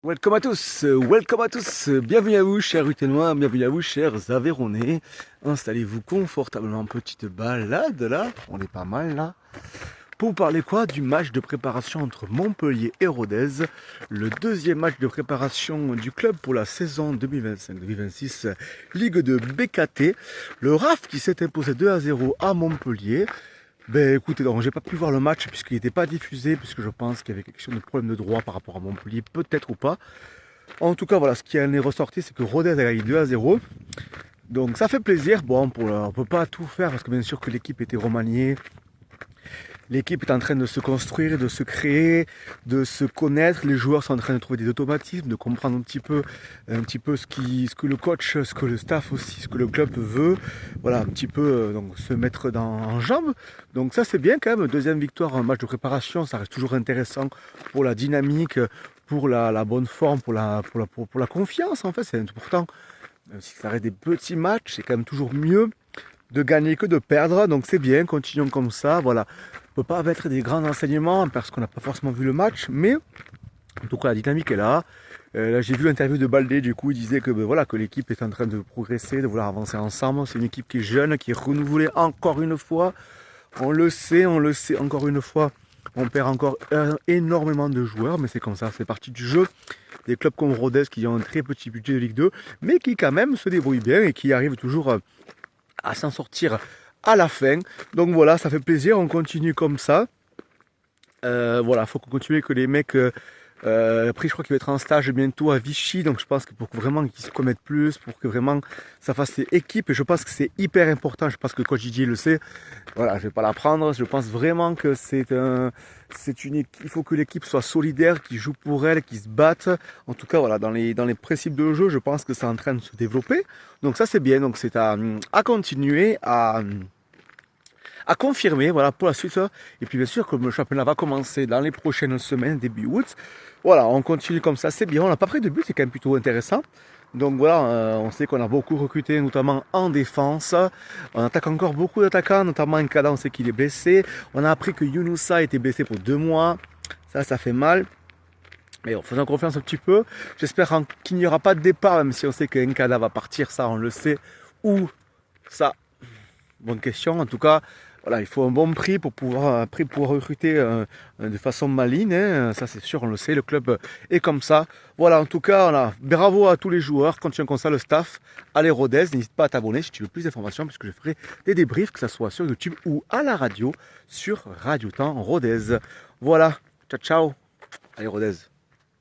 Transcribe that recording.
Welcome à tous, bienvenue à vous chers Ruténois, bienvenue à vous chers Aveyronais. Installez-vous confortablement, petite balade là, on est pas mal là. Pour vous parler quoi? Du match de préparation entre Montpellier et Rodez, le deuxième match de préparation du club pour la saison 2025-2026 Ligue de BKT. Le RAF qui s'est imposé 2-0 à Montpellier. Ben écoutez, donc j'ai pas pu voir le match puisqu'il n'était pas diffusé, puisque je pense qu'il y avait quelque chose de problème de droit par rapport à Montpellier, peut-être ou pas. En tout cas, voilà, ce qui en est ressorti, c'est que Rodez a gagné 2-0. Donc ça fait plaisir. Bon, on peut pas tout faire parce que bien sûr que l'équipe était remaniée. L'équipe est en train de se construire, de se créer, de se connaître. Les joueurs sont en train de trouver des automatismes, de comprendre un petit peu ce que le coach, ce que le staff aussi, ce que le club veut. Voilà, un petit peu donc se mettre en jambes. Donc ça c'est bien quand même. Deuxième victoire, un match de préparation, ça reste toujours intéressant pour la dynamique, pour la bonne forme, pour la confiance en fait. C'est important. Même si ça reste des petits matchs, c'est quand même toujours mieux de gagner que de perdre, donc c'est bien, continuons comme ça, voilà. On ne peut pas mettre des grands enseignements parce qu'on n'a pas forcément vu le match, mais en tout cas la dynamique est là. Là j'ai vu l'interview de Baldé, du coup il disait que, voilà, que l'équipe est en train de progresser, de vouloir avancer ensemble. C'est une équipe qui est jeune, qui est renouvelée encore une fois. On le sait encore une fois. On perd encore énormément de joueurs, mais c'est comme ça, c'est partie du jeu. Des clubs comme Rodez qui ont un très petit budget de Ligue 2, mais qui quand même se débrouillent bien et qui arrivent toujours à s'en sortir à la fin. Donc voilà, ça fait plaisir, on continue comme ça. Voilà, faut qu'on continue, que les mecs... après, je crois qu'il va être en stage bientôt à Vichy, donc je pense que pour que vraiment qu'ils se commettent plus, pour que vraiment ça fasse équipe, et je pense que c'est hyper important. Je pense que coach Didier le sait. Voilà, je vais pas l'apprendre. Je pense vraiment que il faut que l'équipe soit solidaire, qui joue pour elle, qui se batte. En tout cas, voilà, dans les principes de jeu, je pense que c'est en train de se développer. Donc ça, c'est bien. Donc c'est à continuer, à confirmer, voilà, pour la suite. Et puis bien sûr, comme le championnat va commencer dans les prochaines semaines, début août, voilà, on continue comme ça, c'est bien. On n'a pas pris de but, c'est quand même plutôt intéressant. Donc voilà, on sait qu'on a beaucoup recruté, notamment en défense. On attaque encore beaucoup d'attaquants, notamment Nkada, on sait qu'il est blessé. On a appris que Younoussa était blessé pour 2 mois. Ça fait mal. Mais en faisant confiance un petit peu, j'espère qu'il n'y aura pas de départ, même si on sait que Nkada va partir, ça on le sait. Ou ça, bonne question. En tout cas, voilà, il faut un bon prix pour pouvoir recruter de façon maligne. Hein. Ça, c'est sûr, on le sait. Le club est comme ça. Voilà, en tout cas, bravo à tous les joueurs. Continuons comme ça, le staff. Allez, Rodez, n'hésite pas à t'abonner si tu veux plus d'informations, puisque je ferai des débriefs, que ce soit sur YouTube ou à la radio, sur Radio Temps Rodez. Voilà, ciao, ciao. Allez, Rodez.